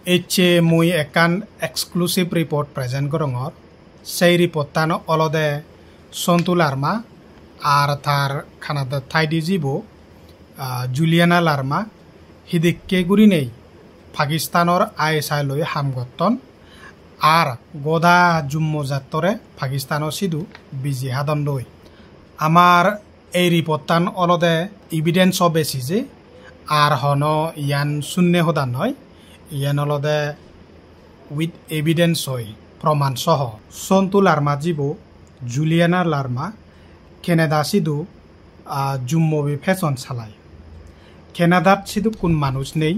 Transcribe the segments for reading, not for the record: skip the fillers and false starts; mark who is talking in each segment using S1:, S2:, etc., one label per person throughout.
S1: Eche mui ekan exclusive report present gorongor. Sei report tan olode Sontu Larma ar thar Canada Thaidi jibo Juliana Larma hidikke guri nei Pakistanor ISI loi hamgotton ar goda jummo jattore Pakistanor sidu biji hadon loi amar এই রিপোর্টান অলদে evidence বেছি যে আর হন ইয়ান শূন্য হদা নয় ইয়ান অলদে with evidence হয় প্রমাণ সহ সন্তু লার্মা জীব জুলিয়ানা লার্মা কেনাডা সিধু জুম্মবি ফ্যাশন চালায় কেনাডাত সিধু কোন মানুষ নেই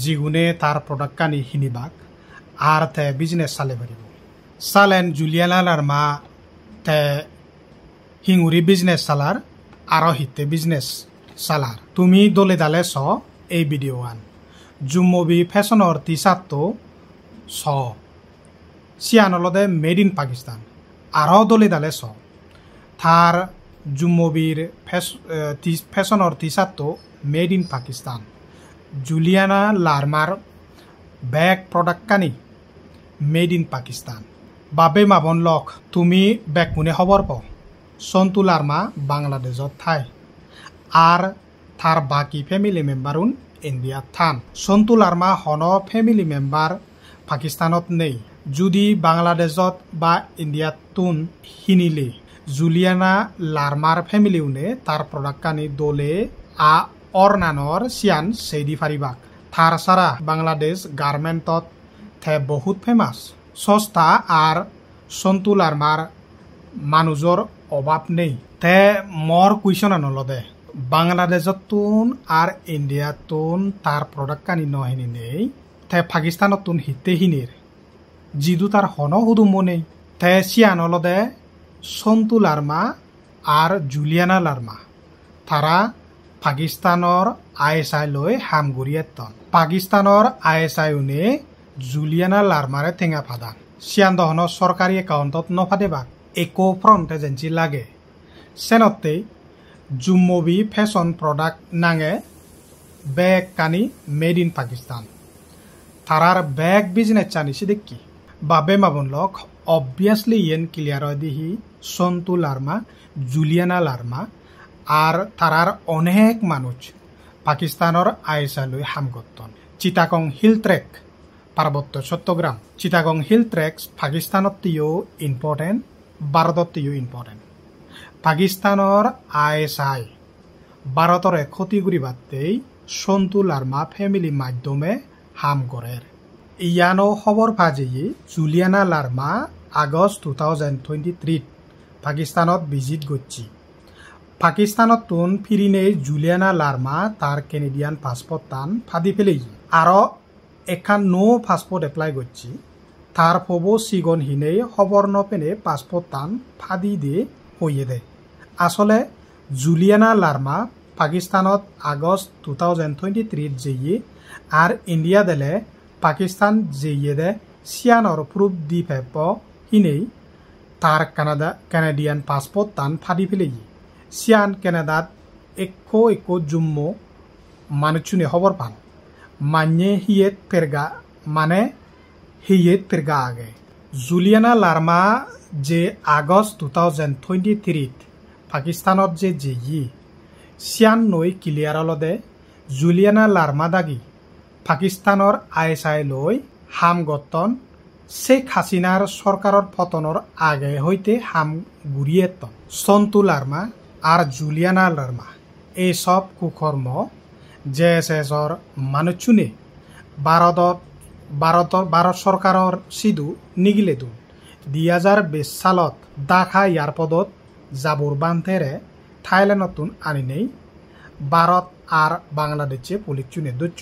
S1: যিগুনে তার প্রোডাক্ট কানি হিনিবাক আর তে বিজনেস চালে পারিব চালেন জুলিয়ানা লার্মা তে হিঙুরি বিজনেস চালার আর হিতে বিজনেস চালার তুমি দলে দালে চ এই ভিডিও আন জুম্মবি ফ্যাশনের টি শার্ট তো চ সিয়ানলদে মেড ইন পাকিস্তান আরও দলে দালে চ থার জুম্মবির ফ্যাশনের টি শার্ট তো made in Pakistan Juliana Larmer bag product কানি মেড ইন পাকিস্তান বাবে মাবন লক তুমি ব্যাগ মুনে খবর পাও সন্তু লার্মা বাংলাদেশত থাই আর থার বাকি ফ্যামিলি মেম্বারুন ইন্ডিয়া থান সন্তু লার্মা হন ফ্যামিলি মেম্বার পাকিস্তানত নেই যদি বাংলাদেশত বা ইন্ডিয়াত তুন হিনিলে জুলিয়ানা লার্মার ফ্যামিলি উনে তার প্রোডাক্ট কানি দলে অরনানর সিয়ান সেইদি ফারিবাক থার সারা বাংলাদেশ গার্মেন্টত থে বহুত ফেমাস সস্তা আর সন্তু লার্মার মানুষর অভাব নেই তে মর কুইশন আনলদে বাংলাদেশত তুন আর ইন্ডিয়াত তুন তার প্রোডাক্ট কানি নহিনি নেই তে পাকিস্তানত তুন হিতে হিনির জিদু তার হন হুদুমো নেই তে সিয়ানলদে সন্তু লার্মা আর জুলিয়ানা লার্মা তারা পাকিস্তানর ISI লই হামগুড়িয়েতন পাকিস্তানর ISI উনে জুলিয়ানা লার্মারে টেঙা ফাদান সিয়ান দহন সরকারি একাউন্টত নফাদেবাক ইকো ফ্রন্ট এজেন্সি লাগে সেনতে জুম্মবি ফ্যাশন প্রোডাক্ট নাঙে ব্যাগ কানি মেড ইন পাকিস্তান তারার ব্যাগ বিজনেস চানিছি দেখি বাবে মাবন লক অবভিয়াসলি ইয়েন ক্লিয়ার দিহি সন্তু লার্মা জুলিয়ানা লার্মা আর তারার অনেক মানুষ পাকিস্তানর ISI লই হামগত্তন চিটাগং হিল ট্রেক পার্বত্য চট্টগ্রাম চিটাগং হিল ট্রেক পাকিস্তানতেও ইম্পর্টেন্ট ভারততেও ইম্পর্টেন্ট পাকিস্তানর ISI ভারতরে ক্ষতি করিবাতেই সন্তু লার্মা ফ্যামিলি মাধ্যমে হাম করে ইয়ানো খবর পাজেয়ে জুলিয়ানা লার্মা আগস্ট 2023 পাকিস্তানত ভিজিট করছি পাকিস্তানত তুন ফিরিনে জুলিয়ানা লার্মা তার কেনেডিয়ান পাসপোর্ট টান ফাদি ফেলেই আরও এখান নো পাসপোর্ট এপ্লাই করছি তার ফবো সিগন হিনে খবর নপেনে পাসপোর্ট টান ফাদি দিয়ে হইয়ে দেয় আসলে জুলিয়ানা লার্মা পাকিস্তানত আগস্ট 2023 যেয়ে আর ইন্ডিয়া দেলে পাকিস্তান যেয়ে দে সিয়ানর প্রুফ দি ফেপ হিনেই তার কানাডিয়ান পাসপোর্ট টান ফাদি ফেলেই সিয়ান কানাডাত একো জুম্মো মানুষুনে খবর পান মানে হিয়েত পেরগা মানে হিয়েত পেরগা আগে জুলিয়ানা লার্মা যে আগস্ট 2023 পাকিস্তানত যে যেয়ে সিয়ান নই ক্লিয়ার অলদে জুলিয়ানা লার্মা দাগি পাকিস্তানর ISI লই হাম গঠন শেখ হাসিনার সরকারের পতনের আগে হইতে হাম গুড়িয়েতন সন্তু লার্মা আর জুলিয়ানা লার্মা এইসব কুকর্ম JSSর মানুষুনে ভারত সরকারের সিধু নিগিলে দু 2020 সালত ঢাকা এয়ারপোর্টত জাবুর বান্ধেরে থাইল্যান্ডতুন আনি নেই ভারত আর বাংলাদেশে পুলিশ চুনে দুচ্ছ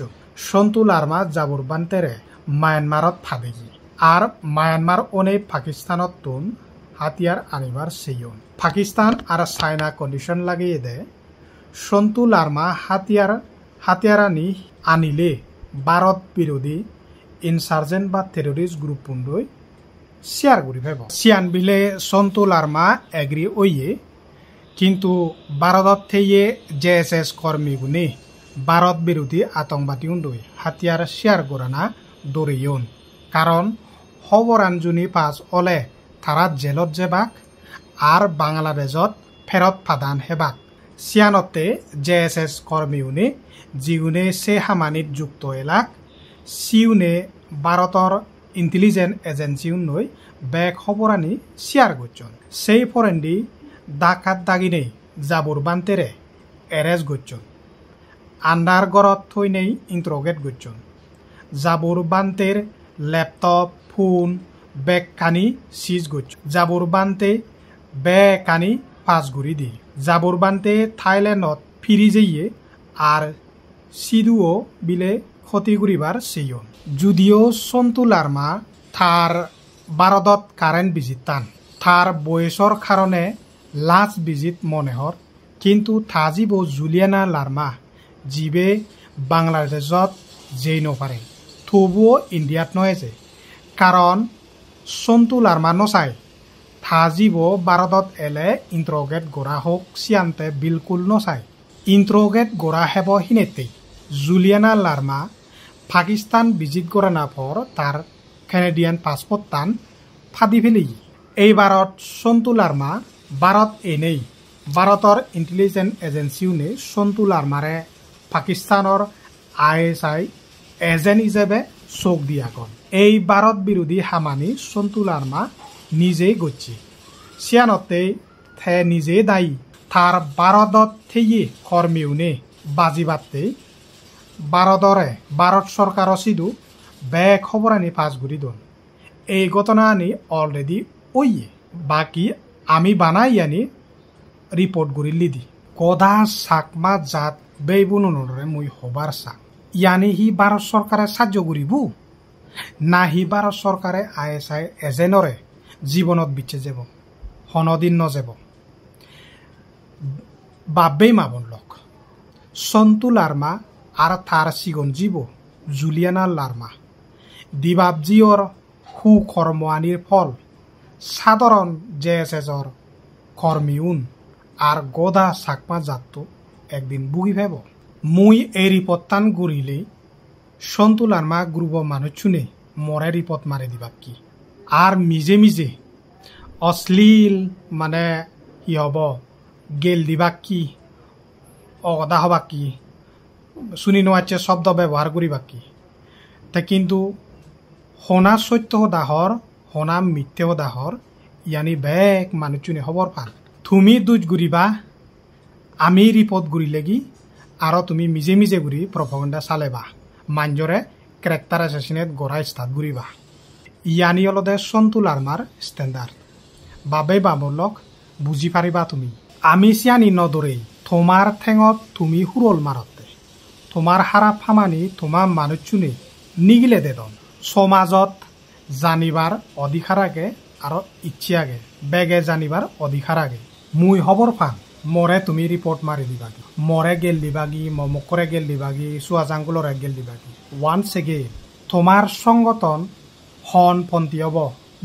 S1: সন্তু লার্মা জাবুর বান্ধেরে মায়ানমারত ফাদেগি আর মায়ানমার ওনে পাকিস্তানত তুন হাতিয়ার আনিবার সেইন পাকিস্তান আর চাইনা কন্ডিশন লাগিয়ে দে সন্তু লার্মা হাতিয়ার আনিলে ভারত বিরোধী ইনসার্জেন্ট বা টেরোরিস্ট গ্রুপ পুন্ডই শেয়ার করি ফেব সিয়ান বিলে সন্তু লার্মা এগ্রি ওইয়ে কিন্তু ভারতত থেকে JSS কর্মীগুনে ভারত বিরোধী আতঙ্কবাদী উন্ডই হাতিয়ার শেয়ার করানা দৰিয়ন কাৰণ খবৰানজনী পাছ অলে তারা জেলত যেবাক আর বাংলাদেশত ফেরত ফাদান হেবাক সিয়ানতে JSS কর্মীউনে জিউনে সে হামানিত যুক্ত এলাক সিউনে ভারতর ইন্টেলিজেন্স এজেন্সিউন নই বেক খবরানি শেয়ার করছেন সেই ফরেন্ডি ডাকাত দাগিনে জাবুর বান্তেরে এরেস্ট করছেন আন্ডার গড়ত থই নেই ইন্ট্রোগেট করছেন জাবুর বান্তের ল্যাপটপ ফোন বেগ কানি সিজ করছেন জাবুর বান্তে বে কানি পাঁচ গুড়ি দি জাবুর বান্তে থাইল্যান্ডত ফিরি যাইয়ে আর সিদুও বিলে ক্ষতি করিবার সেইয়ন যদিও সন্তু লার্মা থার ভারতত কারেন্ট ভিজিট টান থার বয়সর কারণে লাস্ট ভিজিট মনে হর কিন্তু থাজিব জুলিয়ানা লার্মা জিবে বাংলাদেশত যেই নপারে তবুও ইন্ডিয়াত নয় যে কারণ সন্তু লার্মা নচাই থাজিব ভারতত এলে ইন্ট্রোগেট গোড়া হোক সিয়ান্তে বিলকুল নচাই ইন্ট্রোগেট গোড়া হেব হিনেতেই জুলিয়ানা লার্মা পাকিস্তান ভিজিট করা না পর তার কানাডিয়ান পাসপোর্ট টান ফাদি ফেলি এইবারত সন্তু লার্মা ভারত এনেই ভারতর ইন্টেলিজেন্স এজেন্সিউনে সন্তু লার্মারে পাকিস্তানের ISI এজেন্ট হিসেবে চোখ দিয়া কন এই ভারত বিরোধী হামানি সন্তু লার্মা নিজেই গচ্ছি সিয়ানতে থে নিজে দায়ী তার ভারতত থেয়ে কর্মীউনে বাজিবাতে ভারত সরকার সিদু বে খবরানি পাঁচ গুড়ি দন এই ঘটনা আনি অলরেডি ওইয়ে বাকি আমি বানাই আনি রিপোর্ট গুড়ি লিদি কদা সাকমা জাত বেবুনরে মুই হবার সাক ইয়ানি হি ভারত সরকারে সাহায্য করিব না হি ভারত সরকারে ISI এজেন্টরে জীবনত বিচ্ছে যাব হনদিন নযাব বাবেই মাবন লোক সন্তু লার্মা আর তার সিগন জীব জুলিয়ানা লার্মা দিবাবজিওর সুকর্মানির ফল সাধারণ JSSর কর্মীউন আর গোদা সাকমা জাতটো একদিন বুগি ভেব মুই এই রিপোর্টান গুড়িলে সন্তু লার্মা গ্রুপ মানুষ চুনে মরে রিপোর্ট মারি দিবা কি আর মিজে মিজে অশ্লীল মানে কি হব গেল দিবা কি অগদা হবা কি শুনি নোয়াচ্ছে শব্দ ব্যবহার করিবা কি তা কিন্তু হোনা সত্য দাহর হোনা মিথ্যে দাহর ইয়ানি বেগ মানুষ চুনে খবর পান তুমি দুজ ঘুরিবা আমি রিপোর্ট ঘুরি লেগি আর তুমি মিজে মিজে ঘুরি প্রপাগান্ডা চালেবা মাঞ্জরে ক্যারেক্টার অ্যাসাসিনেট গড়া স্টার্ট ঘুরিবা ইয়ানি অলদে সন্তু লার্মার স্ট্যান্ডার্ড বাবে বামলক বুঝি পারিবা তুমি আমি সিয়ানি নদরেই তোমার ঠেঙত তুমি হুরল মারতে তোমার হারা ফামানি তোমার মানুষ চুনে নিগিলে দেদন সমাজত জানিবার অধিকার আগে আর ইচ্ছে আগে বেগে জানিবার অধিকার আগে মুই খবর পান মরে তুমি রিপোর্ট মারি দিবাগি মরে গেল দিবাগি মমকরে গেল দিবাগি সুয়াজাঙ্গুলরে গেল দিবাগি ওয়ান্স এগেইন তোমার সংগঠন হনপন্থী হব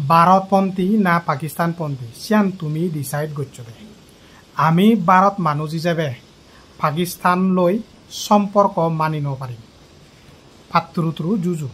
S1: ভারতপন্থী না পাকিস্তানপন্থী সিয়ান তুমি ডিসাইড করছো দে আমি ভারত মানুষ হিসেবে পাকিস্তান লৈ সম্পর্ক মানি নপারিম ফাত্তুরুতুরু জুজু